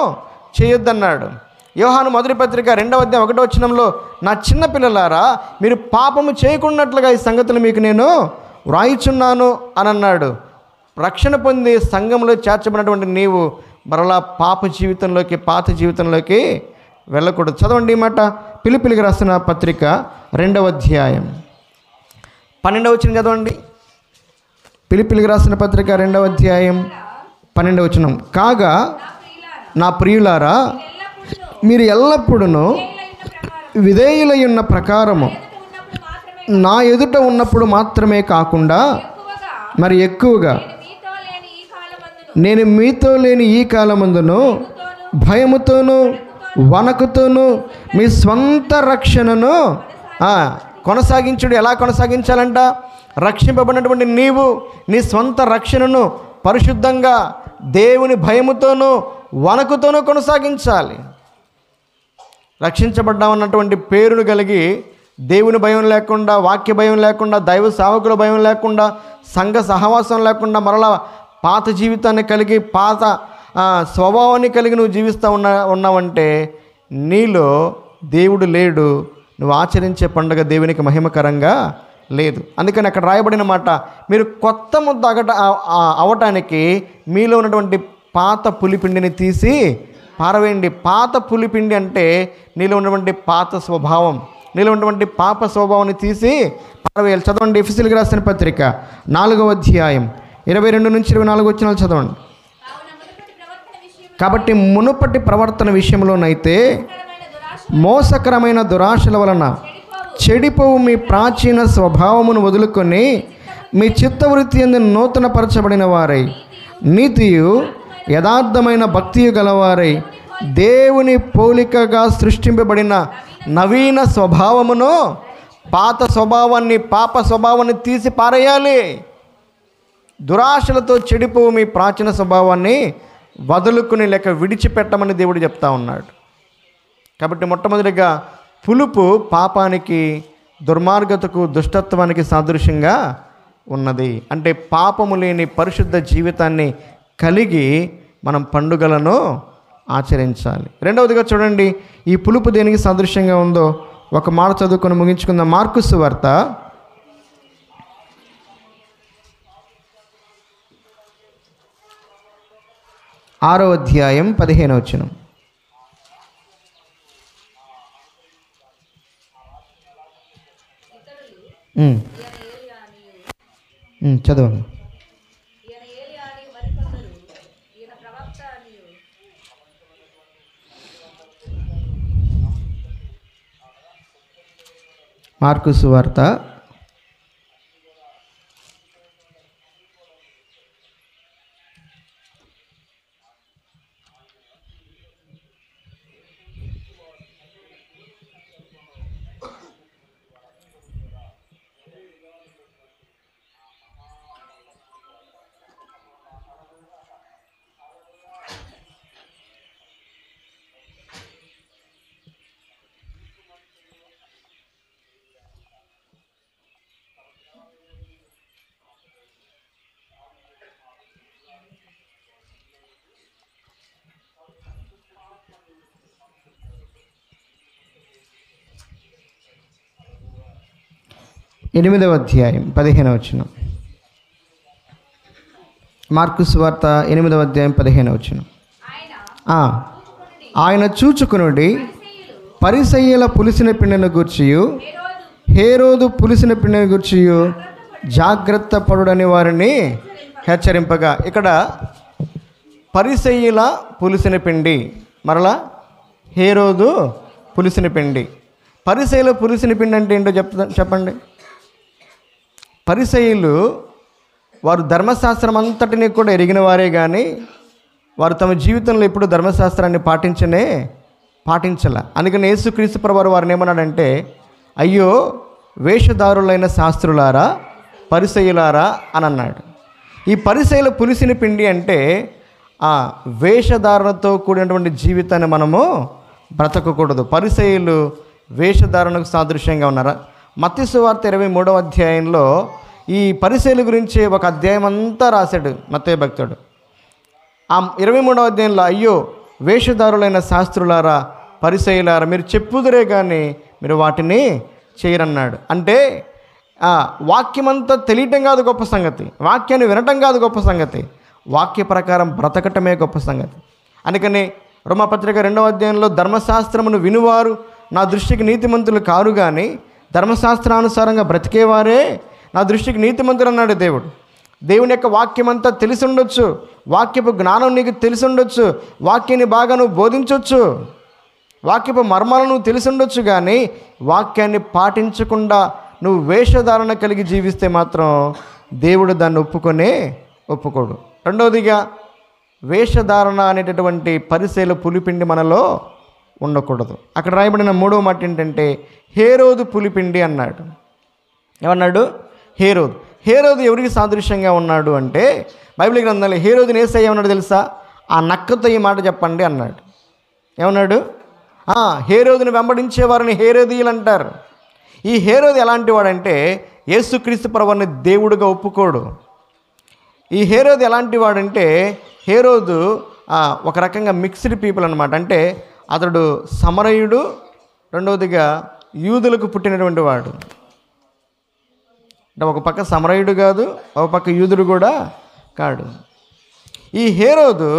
చేయొద్దన్నాడు. యోహాను మొదటి పత్రిక 2వ అధ్యాయం 1వ వచనంలో నా చిన్న పిల్లలారా మీరు పాపము చేయకుండాట్లుగా ఈ సంగతులు మీకు నేను వ్రాయిచున్నాను అని అన్నాడు. రక్షణ పొంది సంఘంలో చేర్చబడినటువంటి నీవు మరలా పాప జీవితంలోకి, పాత జీవితంలోకి వెళ్ళకూడదు. చదవండి ఈ మాట. పిలిపిలికి రాసిన పత్రిక 2వ అధ్యాయం 12వ వచనం చదవండి. పిలిపిలికి రాసిన పత్రిక 2వ అధ్యాయం 12వ వచనం. కాగా నా ప్రియులారా, మీరు ఎల్లప్పుడూ విధేయులై ఉన్న ప్రకారము నా ఎదుట ఉన్నప్పుడు మాత్రమే కాకుండా మరి ఎక్కువగా నేను మీతో లేని ఈ కాలమందును భయముతోనూ వణకుతోనూ మీ స్వంత రక్షణను కొనసాగించుడు. ఎలా కొనసాగించాలంట? రక్షింపబడినటువంటి నీవు నీ స్వంత రక్షణను పరిశుద్ధంగా దేవుని భయముతోనూ వణకుతోనూ కొనసాగించాలి. రక్షించబడ్డామన్నటువంటి పేరును కలిగి దేవుని భయం లేకుండా, వాక్య భయం లేకుండా, దైవ సేవకుల భయం లేకుండా, సంఘ సహవాసం లేకుండా, మరలా పాత జీవితాన్ని కలిగి, పాత స్వభావాన్ని కలిగి నువ్వు జీవిస్తూ ఉన్నావంటే నీలో దేవుడు లేడు. నువ్వు ఆచరించే పండుగ దేవునికి మహిమకరంగా లేదు. అందుకని అక్కడ రాయబడిన మాట, మీరు కొత్త ముద్ద అవటానికి మీలో ఉన్నటువంటి పాత పులిపిండిని తీసి పారవేయండి. పాత పులిపిండి అంటే నీలో ఉన్నటువంటి పాత స్వభావం, నీలో ఉన్నటువంటి పాప స్వభావాన్ని తీసి పారవేయాలి. చదవండి. ఎఫెసీయులకు రాసిన పత్రిక 4వ అధ్యాయం 22 నుంచి 24 వచనాలు చదవండి. కాబట్టి మునుపటి ప్రవర్తన విషయంలోనైతే మోసకరమైన దురాశల వలన చెడిపోవు మీ ప్రాచీన స్వభావమును వదులుకొని మీ చిత్తవృత్తి యందు నూతనపరచబడిన వారై నీతియు యథార్థమైన భక్తియు గలవారై దేవుని పోలికగా సృష్టింపబడిన నవీన స్వభావమును, పాత స్వభావాన్ని, పాప స్వభావాన్ని తీసి పారేయాలి. దురాశలతో చెడిపోవు మీ ప్రాచీన స్వభావాన్ని వదులుకుని లేక విడిచిపెట్టమని దేవుడు చెప్తా ఉన్నాడు. కాబట్టి మొట్టమొదటిగా పులుపు పాపానికి, దుర్మార్గతకు, దుష్టత్వానికి సాదృశ్యంగా ఉన్నది. అంటే పాపము లేని పరిశుద్ధ జీవితాన్ని కలిగి మనం పండుగలను ఆచరించాలి. రెండవదిగా చూడండి, ఈ పులుపు దేనికి సాదృశ్యంగా ఉందో ఒక మాట చదువుకొని ముగించుకుందాం. మార్కు సువార్త 6వ అధ్యాయం 15వ వచనం. చదవండి. మార్కు సువార్త 8వ అధ్యాయం 15వ వచనం. మార్కు సువార్త 8వ అధ్యాయం 15వ వచనం. ఆయన చూచుకునుడి పరిసయ్యుల పులిసిన పిండిని గూర్చియు హేరోదు పులిసిన పిండిని గూర్చియు జాగ్రత్త పడుడని వారిని హెచ్చరింపగా. ఇక్కడ పరిసయ్యుల పులిసిన పిండి, మరలా హేరోదు పులిసిన పిండి. పరిసయ్యుల పులిసిన పిండి అంటే ఏంటో చెప్పండి. పరిసయ్యులు వారు ధర్మశాస్త్రం అంతటినీ కూడా ఎరిగిన వారే కానీ వారు తమ జీవితంలో ఎప్పుడు ధర్మశాస్త్రాన్ని పాటించాల. అందుకని యేసుక్రీస్తు ప్రభువారు వారిని ఏమన్నాడంటే, అయ్యో వేషధారులైన శాస్త్రులారా, పరిసయ్యులారా అని అన్నాడు. ఈ పరిసయ్యుల పులిసిన పిండి అంటే ఆ వేషధారణతో కూడినటువంటి జీవితాన్ని మనము బ్రతకకూడదు. పరిసయ్యులు వేషధారణకు సాదృశ్యంగా ఉన్నారా? మత్తయి సువార్త 23వ అధ్యాయంలో ఈ పరిసయ్యుల గురించి ఒక అధ్యాయం అంతా రాశాడు మత్తయి భక్తుడు. ఆ 23వ అధ్యాయంలో అయ్యో వేషధారులైన శాస్త్రులారా, పరిసయ్యులారా, మీరు చెప్పుదురే కానీ మీరు వాటిని చేయరన్నాడు. అంటే వాక్యమంతా తెలియటం కాదు గొప్ప సంగతి, వాక్యాన్ని వినటం కాదు గొప్ప సంగతి, వాక్య ప్రకారం బ్రతకటమే గొప్ప సంగతి. అందుకని రోమాపత్రిక 2వ అధ్యాయంలో ధర్మశాస్త్రమును వినువారు నా దృష్టికి నీతిమంతులు కారు కానీ ధర్మశాస్త్రానుసారంగా బ్రతికేవారే నా దృష్టికి నీతిమంతులు అన్నాడు దేవుడు. దేవుని యొక్క వాక్యం అంతా తెలిసి ఉండొచ్చు, వాక్యపు జ్ఞానం నీకు తెలిసి ఉండొచ్చు, వాక్యాన్ని బాగా నువ్వు బోధించవచ్చు, వాక్యపు మర్మాలను నువ్వు తెలిసి ఉండొచ్చు, కానీ వాక్యాన్ని పాటించకుండా నువ్వు వేషధారణ కలిగి జీవిస్తే మాత్రం దేవుడు దాన్ని ఒప్పుకోడు. రెండవదిగా వేషధారణ అనేటటువంటి పరిశీల పులిపిండి మనలో ఉండకూడదు. అక్కడ రాయబడిన 3వ మాట ఏంటంటే హేరోదు పులిపిండి అన్నాడు. ఏమన్నాడు? హేరోదు ఎవరికి సాదృశ్యంగా ఉన్నాడు అంటే బైబిల్ గ్రంథంలో హేరోదుని యేసయ్య ఏమన్నాడు తెలుసా? ఆ నక్కతో ఈ మాట చెప్పండి అన్నాడు. ఏమన్నాడు? హేరోదుని వెంబడించే వారిని హేరోదీయులు అంటారు. ఈ హేరోదు ఎలాంటి వాడంటే యేసుక్రీస్తు ప్రభువుని దేవుడిగా ఒప్పుకోడు. ఈ హేరోదు ఎలాంటి వాడంటే హేరోదు ఒక రకంగా మిక్స్డ్ పీపుల్ అనమాట. అంటే అతడు సమరయుడు, రెండవదిగా యూదులకు పుట్టినటువంటి వాడు. అంటే ఒక పక్క సమరయుడు కాదు, ఒక పక్క యూదుడు కూడా కాడు. ఈ హేరోదు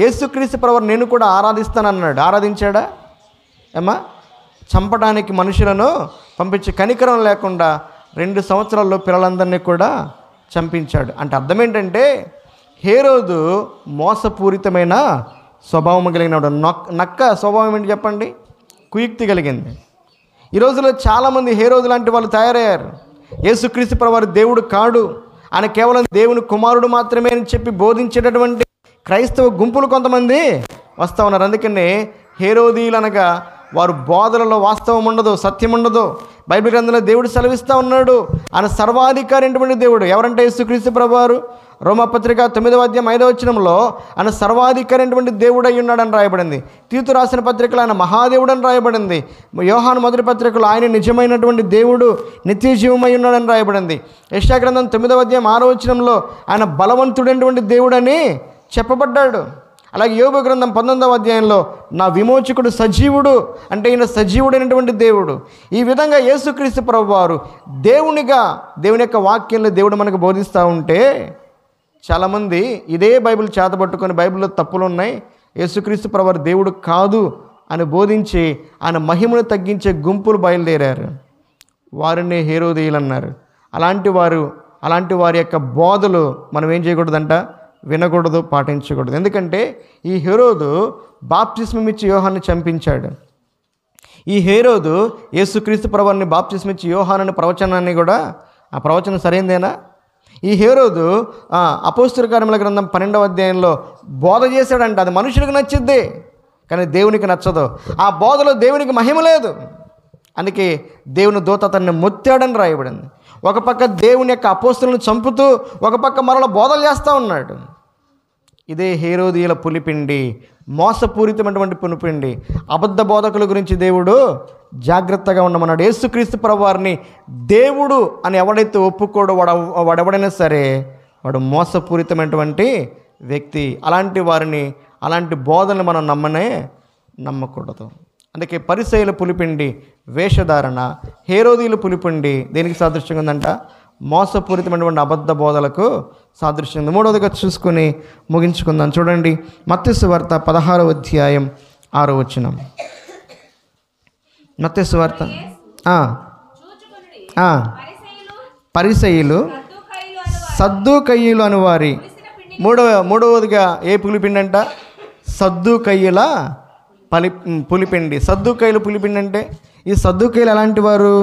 యేసుక్రీస్తు ప్రభువుని నేను కూడా ఆరాధిస్తానన్నాడు. ఆరాధించాడా? ఏమా? చంపడానికి మనుషులను పంపించి కనికరం లేకుండా 2 సంవత్సరాల్లో పిల్లలందరినీ కూడా చంపించాడు. అంటే అర్థం ఏంటంటే హేరోదు మోసపూరితమైన స్వభావం కలిగినవాడు. నక్క స్వభావం ఏంటి చెప్పండి? కుయుక్తి కలిగింది. ఈ రోజుల్లో చాలామంది హేరోదు లాంటి వాళ్ళు తయారయ్యారు. యేసుక్రీస్తు ప్రభువు దేవుడు కాడు, ఆయన కేవలం దేవుని కుమారుడు మాత్రమే అని చెప్పి బోధించేటటువంటి క్రైస్తవ గుంపులు కొంతమంది వస్తూ ఉన్నారు. అందుకనే హేరోదీయులు అనగా వారు బోధనలో వాస్తవం ఉండదు, సత్యం ఉండదు. బైబిల్ గ్రంథంలో దేవుడు సెలవిస్తూ ఉన్నాడు, ఆయన సర్వాధికారి అయినటువంటి దేవుడు. ఎవరంటే యేసుక్రీస్తు ప్రభువారు. రోమాపత్రిక 9వ అధ్యాయం 5వ వచనంలో ఆయన సర్వాధికారి అయినటువంటి దేవుడు అయి ఉన్నాడని రాయబడింది. తీతు రాసిన పత్రికలో ఆయన మహాదేవుడు అని రాయబడింది. యోహాను మొదటి పత్రికలో ఆయన నిజమైనటువంటి దేవుడు, నిత్య జీవమై ఉన్నాడని రాయబడింది. యెషయా గ్రంథం 9వ అధ్యాయం 6వ వచనంలో ఆయన బలవంతుడైనటువంటి దేవుడని చెప్పబడ్డాడు. అలాగే యోబు గ్రంథం 19వ అధ్యాయంలో నా విమోచకుడు సజీవుడు అంటే ఈయన సజీవుడైనటువంటి దేవుడు. ఈ విధంగా యేసుక్రీస్తు ప్రభువారు దేవునిగా దేవుని యొక్క వాక్యంలో దేవుడు మనకు బోధిస్తూ ఉంటే చాలామంది ఇదే బైబిల్ చేతబట్టుకొని బైబిల్లో తప్పులు ఉన్నాయి, యేసుక్రీస్తు ప్రభువారు దేవుడు కాదు అని బోధించి ఆయన మహిమను తగ్గించే గుంపులు బయలుదేరారు. వారిని హేరోదీయులు అన్నారు. అలాంటి వారి యొక్క బోధలు మనం ఏం చేయకూడదంట? వినకూడదు, పాటించకూడదు. ఎందుకంటే ఈ హేరోదు బాప్తిస్మం ఇచ్చి యోహాన్ని చంపించాడు. ఈ హేరోదు యేసుక్రీస్తు ప్రభువుని బాప్తిస్మం ఇచ్చి యోహాను ప్రవచనాన్ని కూడా, ఆ ప్రవచనం సరైందేనా? ఈ హేరోదు అపోస్తల కార్యముల గ్రంథం 12వ అధ్యాయంలో బోధ చేశాడంట. అది మనుషులకు నచ్చిద్ది, కానీ దేవునికి నచ్చదు. ఆ బోధలో దేవునికి మహిమ లేదు. అందుకే దేవుని దూత అతన్ని మొత్తాడని రాయబడింది. ఒక పక్క దేవుని యొక్క అపోస్తలను చంపుతూ ఒక పక్క మరల బోధలు చేస్తూ ఉన్నాడు. ఇదే హేరోదీయుల పులిపిండి, మోసపూరితమైనటువంటి పులిపిండి. అబద్ధ బోధకుల గురించి దేవుడు జాగ్రత్తగా ఉండమన్నాడు. యేసుక్రీస్తు ప్రభువారిని దేవుడు అని ఎవడైతే ఒప్పుకోడో వాడెవడైనా సరే వాడు మోసపూరితమైనటువంటి వ్యక్తి. అలాంటి వారిని, అలాంటి బోధనలు మనం నమ్మకూడదు. అందుకే పరిసయ్యుల పులిపిండి వేషధారణ, హేరోదీయుల పులిపిండి దేనికి సాదృశ్యంగా ఉందంట? మోసపూరితమైనటువంటి అబద్ధ బోధలకు సాదృశ్యం. 3వదిగా చూసుకుని ముగించుకుందాం. చూడండి, మత్తయి సువార్త 16వ అధ్యాయం 6వ వచనం. మత్తయి సువార్త పరిసయ్యులు సద్దూకయ్యులు అనువారి. మూడవదిగా ఏ పులిపిండి అంట? సద్దూకయ్యుల పులిపిండి. సద్దూకయ్యుల పులిపిండి అంటే ఈ సద్దూకయ్యులు ఎలాంటి వారు?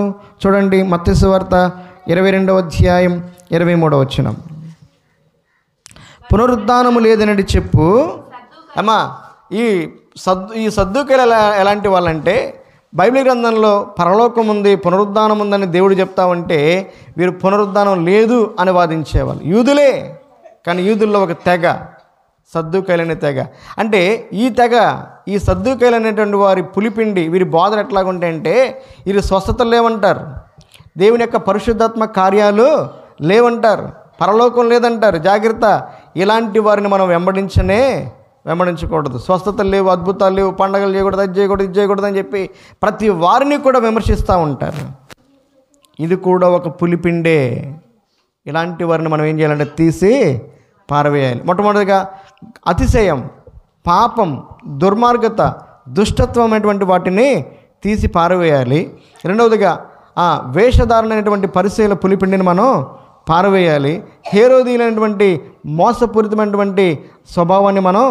చూడండి, మత్తయి సువార్త 22వ అధ్యాయం 23వ వచనం. పునరుద్ధానము లేదనడి చెప్పు. అమ్మా, ఈ సద్దూకయ్యులు ఎలాంటి వాళ్ళంటే బైబిల్ గ్రంథంలో పరలోకం ఉంది, పునరుద్ధానం ఉందని దేవుడు చెప్తా ఉంటే వీరు పునరుద్ధానం లేదు అని వాదించేవాళ్ళు. యూదులే, కానీ యూదుల్లో ఒక తెగ సద్దూకయ్యులనే తెగ. అంటే ఈ సద్దూకయ్యులు అనేటువంటి వారి పులిపిండి, వీరి బోధన ఎట్లాగుంటాయంటే వీరు స్వస్థతలు లేవంటారు, దేవుని యొక్క పరిశుద్ధాత్మ కార్యాలు లేవంటారు, పరలోకం లేదంటారు. జాగ్రత్త, ఇలాంటి వారిని మనం వెంబడించకూడదు. స్వస్థతలు లేవు, అద్భుతాలు లేవు, పండగలు చేయకూడదు, అది చేయకూడదు, ఇది చేయకూడదు అని చెప్పి ప్రతి వారిని కూడా విమర్శిస్తూ ఉంటారు. ఇది కూడా ఒక పులిపిండే. ఇలాంటి వారిని మనం ఏం చేయాలంటే తీసి పారవేయాలి. మొట్టమొదటిగా అతిశయం. పాపం, దుర్మార్గత, దుష్టత్వం అనేటువంటి వాటిని తీసి పారవేయాలి. రెండవదిగా వేషధారణ అనేటువంటి పరిచయాల పులిపిండిని మనం పారవేయాలి. హేరోదీలైనటువంటి మోసపూరితమైనటువంటి స్వభావాన్ని మనం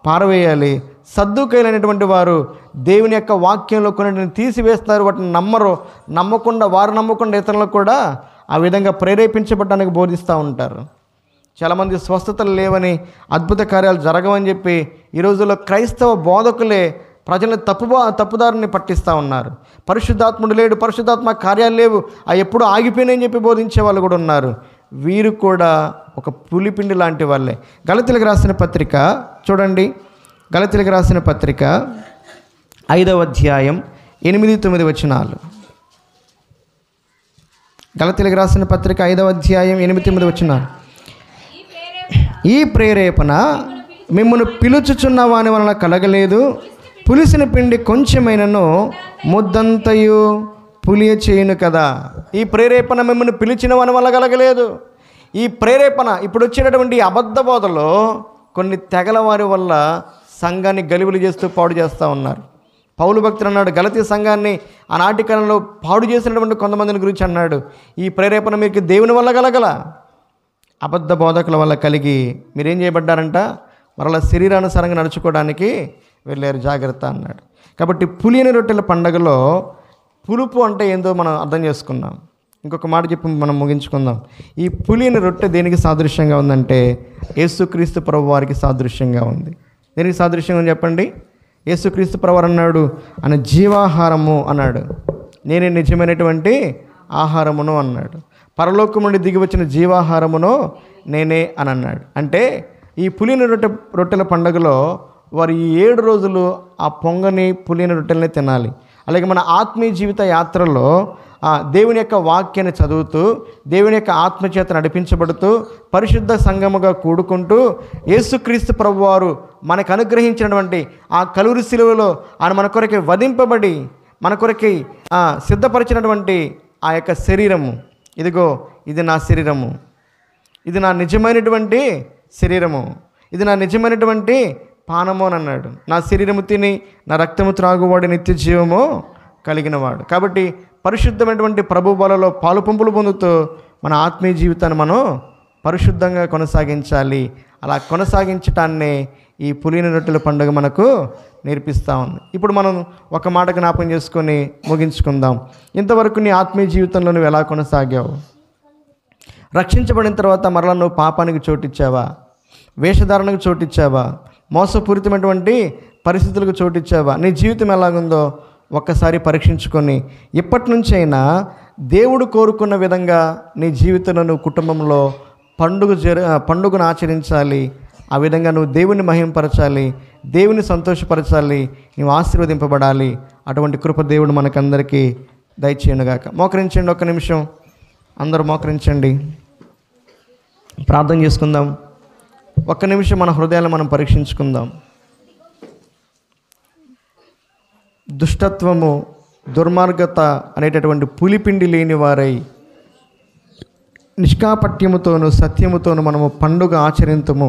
పారవేయాలి. సద్దుకైలైనటువంటి వారు దేవుని యొక్క వాక్యంలో కొన్నిటిని తీసివేస్తారు, వాటిని నమ్మకుండా వారు నమ్మకుండా ఇతరులకు కూడా ఆ విధంగా ప్రేరేపించబడడానికి బోధిస్తూ ఉంటారు. చాలామంది స్వస్థతలు లేవని, అద్భుత కార్యాలు జరగవని చెప్పి ఈ రోజుల్లో క్రైస్తవ బోధకులే ప్రజలను తప్పుదారిని పట్టిస్తూ ఉన్నారు. పరిశుద్ధాత్ముడు లేడు, పరిశుద్ధాత్మ కార్యాలు లేవు, అవి ఎప్పుడూ ఆగిపోయినాయని చెప్పి బోధించే వాళ్ళు కూడా ఉన్నారు. వీరు కూడా ఒక పులిపిండి లాంటి వాళ్ళే. గలతీలకు రాసిన పత్రిక చూడండి, గలతీలకు రాసిన పత్రిక 5వ అధ్యాయం 8-9 వచనాలు. గలతీలకు రాసిన పత్రిక 5వ అధ్యాయం 8-9 వచనాలు. ఈ ప్రేరేపణ మిమ్మల్ని పిలుచుచున్న వాని వలన కలగలేదు, పులిసిన పిండి కొంచెమైనను ముద్దంతయు పులియ చేయును కదా. ఈ ప్రేరేపణ మిమ్మల్ని పిలిచిన వాని వల్ల కలగలేదు. ఈ ప్రేరేపణ ఇప్పుడు వచ్చేటటువంటి అబద్ధ బోధలో కొన్ని తెగల వారి వల్ల సంఘాన్ని గలిబిలి చేస్తూ పాడు చేస్తూ ఉన్నారు. పౌలు భక్తుడు అన్నాడు, గలతీ సంఘాన్ని ఆనాటి కాలంలో పాడు చేసినటువంటి కొంతమందిని గురించి అన్నాడు, ఈ ప్రేరేపణ మీకు దేవుని వల్ల కలగల, అబద్ధ బోధకుల వల్ల కలిగి మీరేం చేయబడ్డారంట, మరలా శరీరానుసారంగా నడుచుకోవడానికి వెళ్ళారు, జాగ్రత్త అన్నాడు. కాబట్టి పులియని రొట్టెల పండగలో పులుపు అంటే ఏందో మనం అర్థం చేసుకున్నాం. ఇంకొక మాట చెప్పి మనం ముగించుకుందాం. ఈ పులియని రొట్టె దేనికి సాదృశ్యంగా ఉందంటే యేసుక్రీస్తు ప్రభు వారికి సాదృశ్యంగా ఉంది. దేనికి సాదృశ్యంగా ఉంది చెప్పండి? యేసుక్రీస్తు ప్రభు అన్నాడు, ఆయన జీవాహారము అన్నాడు, నేనే నిజమైనటువంటి ఆహారమును అన్నాడు. పరలోకం నుండి దిగి వచ్చిన జీవాహారమును నేనే అని అన్నాడు. అంటే ఈ పులియని రొట్టెల పండుగలో వారు ఈ 7 రోజులు ఆ పొంగని పులియని రొట్టెలనే తినాలి. అలాగే మన ఆత్మీయ జీవిత యాత్రలో దేవుని యొక్క వాక్యాన్ని చదువుతూ, దేవుని యొక్క ఆత్మచేత నడిపించబడుతూ, పరిశుద్ధ సంఘముగా కూడుకుంటూ, యేసుక్రీస్తు ప్రభువారు మనకు అనుగ్రహించినటువంటి ఆ కలువరి శిలువలో ఆయన మన కొరకే వధింపబడి మన కొరకే సిద్ధపరిచినటువంటి ఆ యొక్క శరీరము, ఇదిగో ఇది నా శరీరము, ఇది నా నిజమైనటువంటి శరీరము, ఇది నా నిజమైనటువంటి పానము అని అన్నాడు. నా శరీరము తిని నా రక్తము త్రాగువాడు నిత్య జీవము కలిగినవాడు. కాబట్టి పరిశుద్ధమైనటువంటి ప్రభు బలలో పాలు పంపులు పొందుతూ మన ఆత్మీయ జీవితాన్ని మనం పరిశుద్ధంగా కొనసాగించాలి. అలా కొనసాగించటాన్నే ఈ పులియని రొట్టెల పండుగ మనకు నేర్పిస్తూ ఉంది. ఇప్పుడు మనం ఒక మాట జ్ఞాపకం చేసుకొని ముగించుకుందాం. ఇంతవరకు నీ ఆత్మీయ జీవితంలో నువ్వు ఎలా కొనసాగావు? రక్షించబడిన తర్వాత మరలా నువ్వు పాపానికి చోటిచ్చావా? వేషధారణకు చోటిచ్చావా? మోసపూరితమైనటువంటి పరిస్థితులకు చోటిచ్చావా? నీ జీవితం ఎలాగుందో ఒక్కసారి పరీక్షించుకొని ఇప్పటి నుంచైనా దేవుడు కోరుకున్న విధంగా నీ జీవితంలో నువ్వు కుటుంబంలో పండుగను ఆచరించాలి. ఆ విధంగా నువ్వు దేవుని మహింపరచాలి, దేవుని సంతోషపరచాలి, నువ్వు ఆశీర్వదింపబడాలి. అటువంటి కృప దేవుడు మనకందరికీ దయచేయనుగాక. మోకరించండి, ఒక్క నిమిషం అందరూ మోకరించండి, ప్రార్థన చేసుకుందాం. ఒక్క నిమిషం మన హృదయాలను మనం పరీక్షించుకుందాం. దుష్టత్వము, దుర్మార్గత అనేటటువంటి పులిపిండి లేని వారై నిష్కాపట్యముతోనూ సత్యముతోనూ మనము పండుగ ఆచరింతుము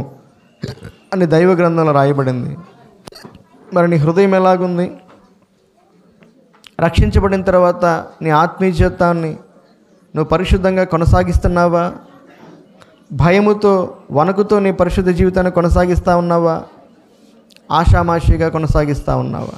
అని దైవ గ్రంథంలో రాయబడింది. మరి నీ హృదయం ఎలాగుంది? రక్షించబడిన తర్వాత నీ ఆత్మీయ జీవితాన్ని నువ్వు పరిశుద్ధంగా కొనసాగిస్తున్నావా? భయముతో, వణుకుతో నీ పరిశుద్ధ జీవితాన్ని కొనసాగిస్తూ ఉన్నావా? ఆషామాషిగా కొనసాగిస్తూ ఉన్నావా?